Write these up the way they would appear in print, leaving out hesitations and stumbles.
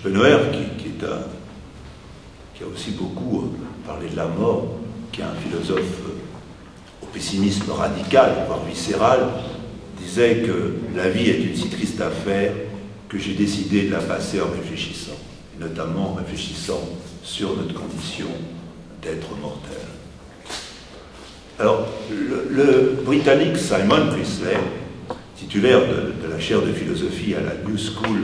Schopenhauer, qui a aussi beaucoup parlé de la mort, qui est un philosophe au pessimisme radical, voire viscéral, disait que la vie est une si triste affaire que j'ai décidé de la passer en réfléchissant, et notamment en réfléchissant sur notre condition d'être mortel. Alors, le Britannique Simon Priestley, titulaire de la chaire de philosophie à la New School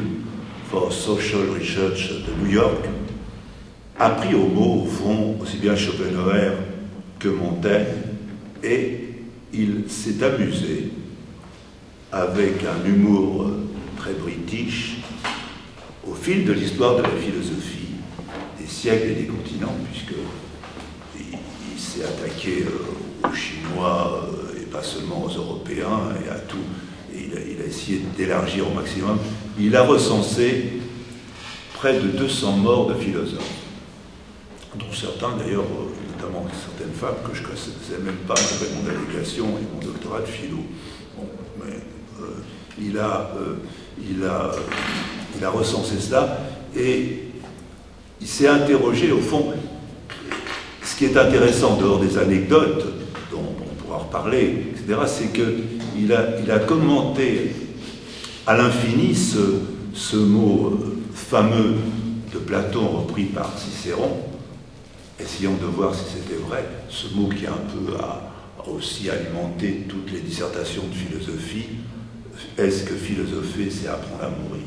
for Social Research de New York, a pris au mot, au fond, aussi bien Schopenhauer que Montaigne, et il s'est amusé avec un humour très british au fil de l'histoire de la philosophie, des siècles et des continents, puisqu'il s'est attaqué aux Chinois et pas seulement aux Européens et à tout. Et il a essayé d'élargir au maximum. Il a recensé près de 200 morts de philosophes, dont certains d'ailleurs, notamment certaines femmes que je ne connaissais même pas avec mon délégation et mon doctorat de philo. Bon, mais il a recensé cela et il s'est interrogé au fond. Ce qui est intéressant, dehors des anecdotes dont on pourra reparler, etc., c'est qu'il a commenté à l'infini ce mot fameux de Platon repris par Cicéron, essayons de voir si c'était vrai, ce mot qui un peu a aussi alimenté toutes les dissertations de philosophie. Est-ce que philosopher, c'est apprendre à mourir?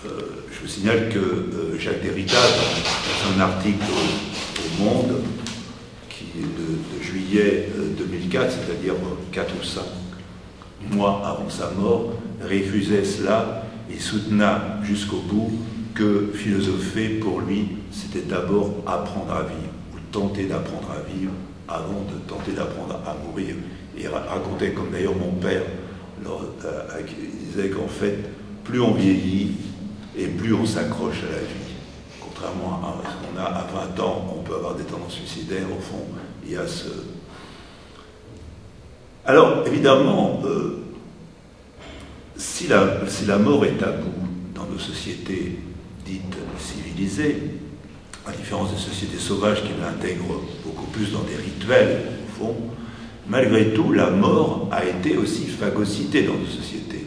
Je vous signale que Jacques Derrida, dans un article au Monde, qui est de juillet 2004, c'est-à-dire 4 ou 5 mois avant sa mort, refusait cela et soutenait jusqu'au bout que philosopher, pour lui, c'était d'abord apprendre à vivre, ou tenter d'apprendre à vivre avant de tenter d'apprendre à mourir. Et il racontait, comme d'ailleurs mon père, il disait qu'en fait, plus on vieillit, et plus on s'accroche à la vie. Contrairement à ce qu'on a à 20 ans, on peut avoir des tendances suicidaires, au fond, il y a ce... Alors, évidemment, si la mort est tabou dans nos sociétés dites civilisées, à la différence des sociétés sauvages qui l'intègrent beaucoup plus dans des rituels, au fond, malgré tout, la mort a été aussi phagocytée dans nos sociétés.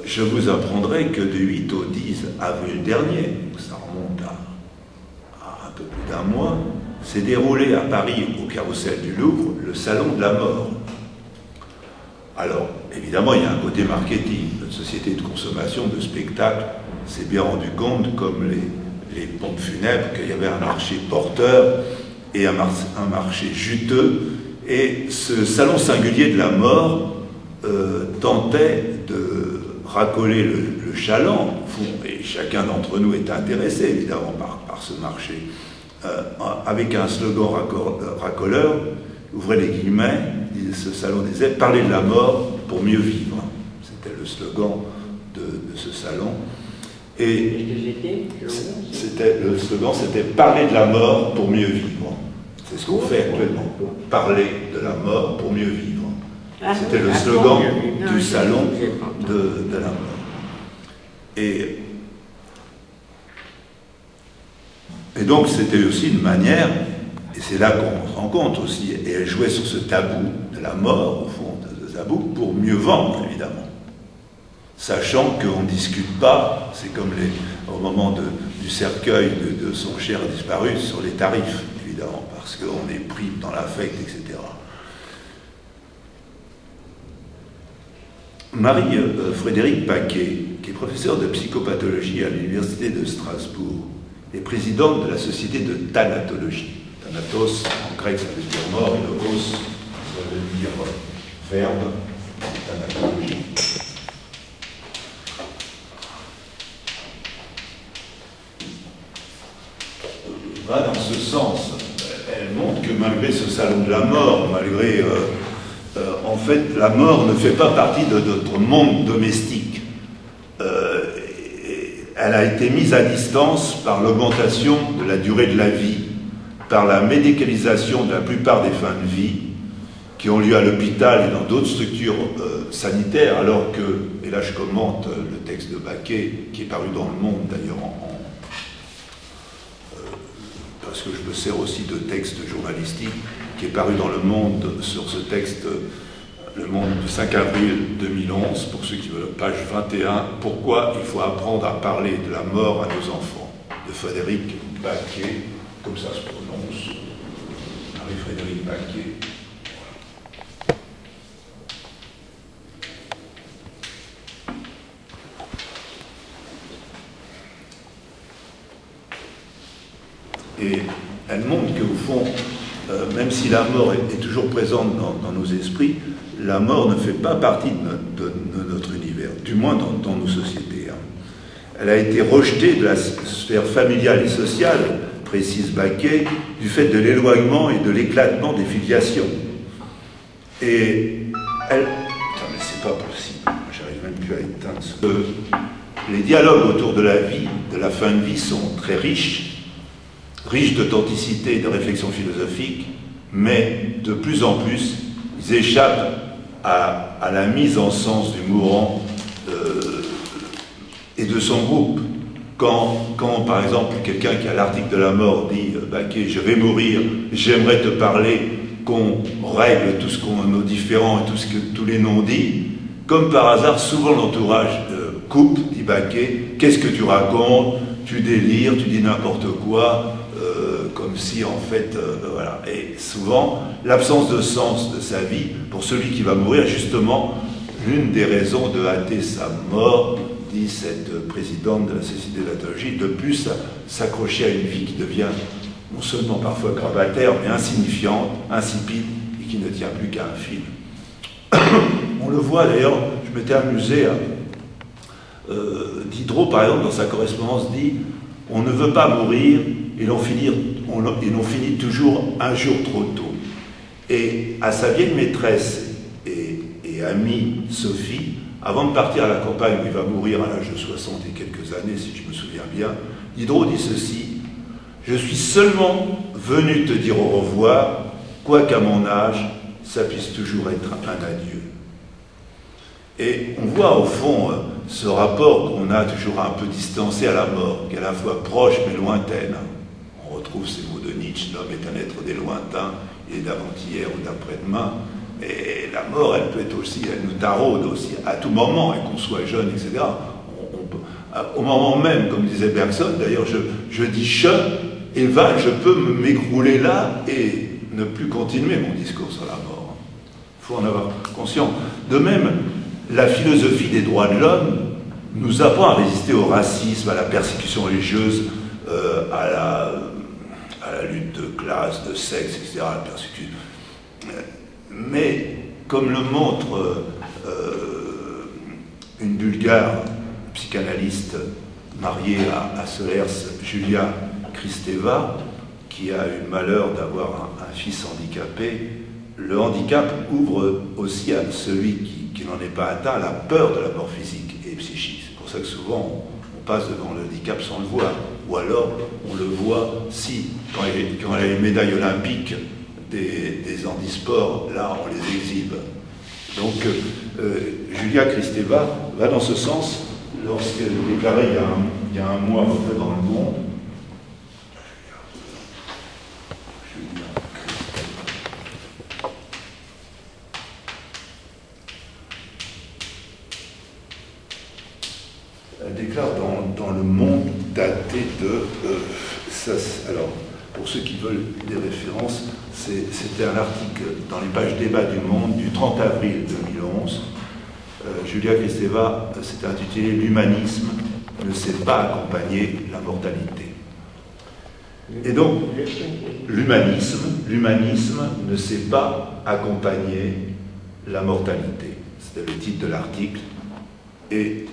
Je vous apprendrai que de 8 au 10 avril dernier, ça remonte à un peu plus d'un mois, s'est déroulé à Paris, au Carrousel du Louvre, le Salon de la Mort. Alors, évidemment, il y a un côté marketing. Notre société de consommation, de spectacle, s'est bien rendu compte, comme les pompes funèbres, qu'il y avait un marché porteur et un marché juteux. Et ce salon singulier de la mort tentait de racoler le chaland, au fond, et chacun d'entre nous est intéressé, évidemment, par ce marché, avec un slogan racoleur, ouvrez les guillemets, ce salon disait « Parler de la mort pour mieux vivre ». C'était le slogan de ce salon. Et le slogan, c'était « Parler de la mort pour mieux vivre ». C'est ce qu'on fait actuellement, parler de la mort pour mieux vivre. C'était le slogan du salon de la mort. Et donc c'était aussi une manière, et c'est là qu'on se rend compte aussi, et elle jouait sur ce tabou de la mort, au fond, de ce tabou, pour mieux vendre, évidemment. Sachant qu'on ne discute pas, c'est comme au moment du cercueil de son cher disparu, sur les tarifs, évidemment, parce qu'on est pris dans l'affect, etc. Marie-Frédérique Paquet, qui est professeure de psychopathologie à l'Université de Strasbourg, est présidente de la Société de Thanatologie. Thanatos, en grec, ça veut dire mort, et logos, ça veut dire verbe, thanatologie. Va dans ce sens. Elle montre que malgré ce salon de la mort, malgré... en fait, la mort ne fait pas partie de notre monde domestique. Elle a été mise à distance par l'augmentation de la durée de la vie, par la médicalisation de la plupart des fins de vie, qui ont lieu à l'hôpital et dans d'autres structures sanitaires, alors que, et là je commente le texte de Baquet, qui est paru dans Le Monde d'ailleurs, parce que je me sers aussi de textes journalistiques, qui est paru dans Le Monde sur ce texte, Le Monde du 5 avril 2011, pour ceux qui veulent, page 21, « Pourquoi il faut apprendre à parler de la mort à nos enfants » de Frédéric Baquet, comme ça se prononce, Marie-Frédéric Baquet. Et elle montre qu'au fond, même si la mort est toujours présente dans nos esprits, la mort ne fait pas partie de notre univers, du moins dans nos sociétés. Elle a été rejetée de la sphère familiale et sociale, précise Baquet, du fait de l'éloignement et de l'éclatement des filiations. Et elle... Putain, mais c'est pas possible, j'arrive même plus à éteindre ce... Les dialogues autour de la vie, de la fin de vie, sont très riches d'authenticité et de réflexion philosophique, mais de plus en plus, ils échappent à la mise en sens du mourant et de son groupe. Quand par exemple, quelqu'un qui a l'article de la mort dit « Baquet, je vais mourir, j'aimerais te parler, qu'on règle tout ce qu'on nos différents et tout ce que tous les non-dits », comme par hasard, souvent l'entourage coupe, dit Baquet, « Qu'est-ce que tu racontes? Tu délires, tu dis n'importe quoi ». Comme si en fait, voilà. Et souvent, l'absence de sens de sa vie, pour celui qui va mourir, justement, l'une des raisons de hâter sa mort, dit cette présidente de la Société de l'Atologie, de plus s'accrocher à une vie qui devient non seulement parfois gravataire, mais insignifiante, insipide, et qui ne tient plus qu'à un fil. On le voit d'ailleurs, je m'étais amusé à... Diderot, par exemple, dans sa correspondance, dit « On ne veut pas mourir, et l'on finit toujours un jour trop tôt ». Et à sa vieille maîtresse et amie Sophie, avant de partir à la campagne où il va mourir à l'âge de 60 et quelques années, si je me souviens bien, Diderot dit ceci: « Je suis seulement venu te dire au revoir, quoiqu'à mon âge, ça puisse toujours être un adieu. » Et on voit au fond ce rapport qu'on a toujours un peu distancé à la mort, qui est à la fois proche mais lointaine. On retrouve ces mots de Nietzsche, l'homme est un être des lointains, il est d'avant-hier ou d'après-demain. Et la mort, elle peut être aussi, elle nous taraude aussi, à tout moment, et qu'on soit jeune, etc. Au moment même, comme disait Bergson, d'ailleurs, je dis je, et je peux m'écrouler là et ne plus continuer mon discours sur la mort. Il faut en avoir conscience. De même, la philosophie des droits de l'homme nous apprend à résister au racisme, à la persécution religieuse, à la lutte de classe, de sexe, etc., à la persécution. Mais, comme le montre une Bulgare psychanalyste mariée à Solers, Julia Kristeva, qui a eu le malheur d'avoir un fils handicapé, le handicap ouvre aussi à celui qui n'en est pas atteint la peur de la mort physique et psychique. C'est pour ça que souvent on passe devant le handicap sans le voir, ou alors on le voit si, quand il y a les médailles olympiques des handisports, là on les exhibe. Donc Julia Kristeva va dans ce sens lorsqu'elle déclarait il y a un mois à peu près dans Le Monde. Elle déclare dans Le Monde daté de... alors, pour ceux qui veulent des références, c'était un article dans les pages débat du Monde du 30 avril 2011. Julia Kristeva s'était intitulé « L'humanisme ne sait pas accompagner la mortalité ». Et donc, l'humanisme ne sait pas accompagner la mortalité. C'était le titre de l'article. Et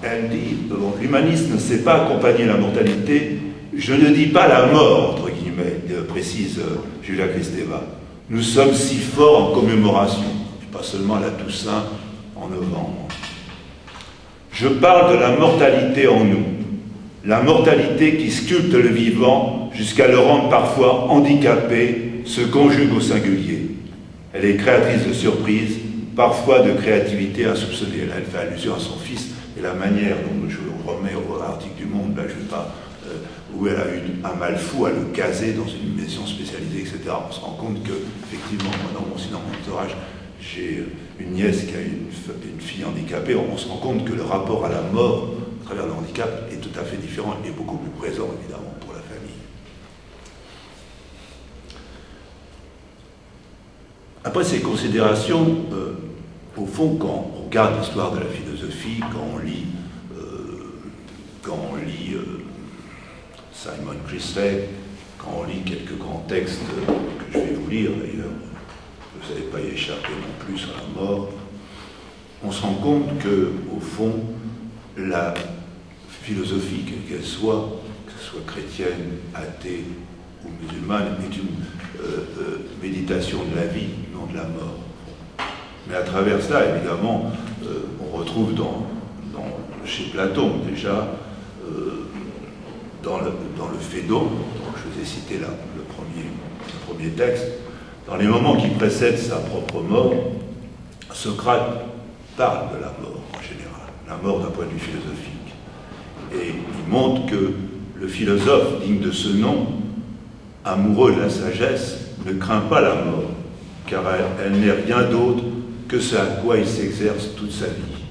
elle dit, bon, l'humanisme ne sait pas accompagner la mortalité, je ne dis pas la mort, entre guillemets, précise Julia Kristeva. Nous sommes si forts en commémoration, pas seulement à la Toussaint en novembre. Je parle de la mortalité en nous, la mortalité qui sculpte le vivant jusqu'à le rendre parfois handicapé, se conjugue au singulier. Elle est créatrice de surprises, parfois de créativité insoupçonnée. Là, elle fait allusion à son fils et la manière dont je remets au article du Monde, là, je vais pas, où elle a eu un mal fou à le caser dans une maison spécialisée, etc. On se rend compte que, effectivement, moi, dans mon entourage, j'ai une nièce qui a une fille handicapée. On se rend compte que le rapport à la mort à travers le handicap est tout à fait différent et beaucoup plus présent, évidemment, pour la famille. Après ces considérations, au fond, quand on regarde l'histoire de la philosophie, quand on lit Simon Chrisley, quand on lit quelques grands textes que je vais vous lire d'ailleurs, vous n'allez pas y échapper non plus sur la mort, on se rend compte que, au fond, la philosophie, quelle qu'elle soit, que ce soit chrétienne, athée ou musulmane, est une méditation de la vie, non de la mort. Mais à travers cela, évidemment, on retrouve chez Platon déjà, dans le Phédon, dont je vous ai cité là le premier texte, dans les moments qui précèdent sa propre mort, Socrate parle de la mort en général, la mort d'un point de vue philosophique. Et il montre que le philosophe digne de ce nom, amoureux de la sagesse, ne craint pas la mort, car elle n'est rien d'autre que ce à quoi il s'exerce toute sa vie.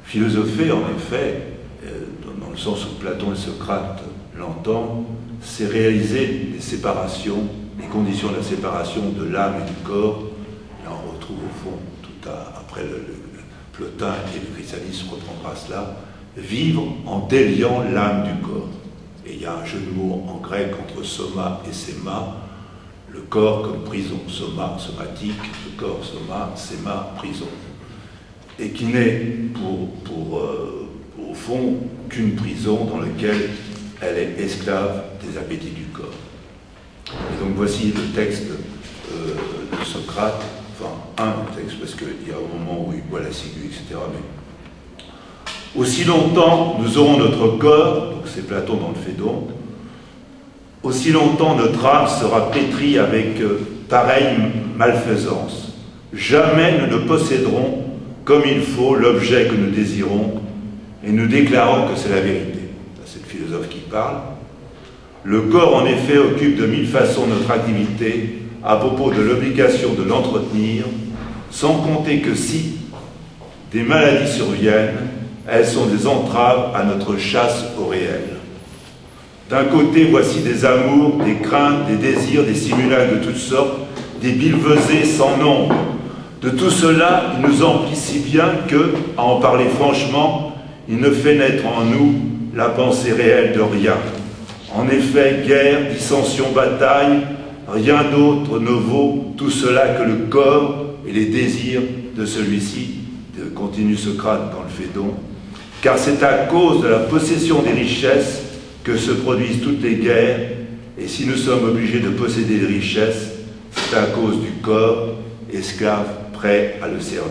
Philosopher, en effet, dans le sens où Platon et Socrate l'entendent, c'est réaliser les séparations, les conditions de la séparation de l'âme et du corps. Là, on retrouve au fond, après le Plotin et le christianisme reprendra cela, vivre en déliant l'âme du corps. Et il y a un jeu de mots en grec entre soma et séma, le corps comme prison, soma, somatique, le corps, soma, séma, prison. Et qui n'est au fond qu'une prison dans laquelle elle est esclave des appétits du corps. Et donc voici le texte de Socrate, enfin un texte, parce qu'il y a un moment où il boit la ciguë, etc. Mais aussi longtemps nous aurons notre corps, donc c'est Platon dans le Phédon, aussi longtemps notre âme sera pétrie avec pareille malfaisance. Jamais nous ne posséderons comme il faut l'objet que nous désirons et nous déclarons que c'est la vérité. C'est le philosophe qui parle. Le corps, en effet, occupe de 1000 façons notre activité à propos de l'obligation de l'entretenir, sans compter que si des maladies surviennent, elles sont des entraves à notre chasse au réel. D'un côté, voici des amours, des craintes, des désirs, des simulacres de toutes sortes, des billevesées sans nombre. De tout cela, il nous emplit si bien que, à en parler franchement, il ne fait naître en nous la pensée réelle de rien. En effet, guerre, dissension, bataille, rien d'autre ne vaut tout cela que le corps et les désirs de celui-ci, continue Socrate dans le Phédon, car c'est à cause de la possession des richesses que se produisent toutes les guerres, et si nous sommes obligés de posséder des richesses, c'est à cause du corps, esclave prêt à le servir.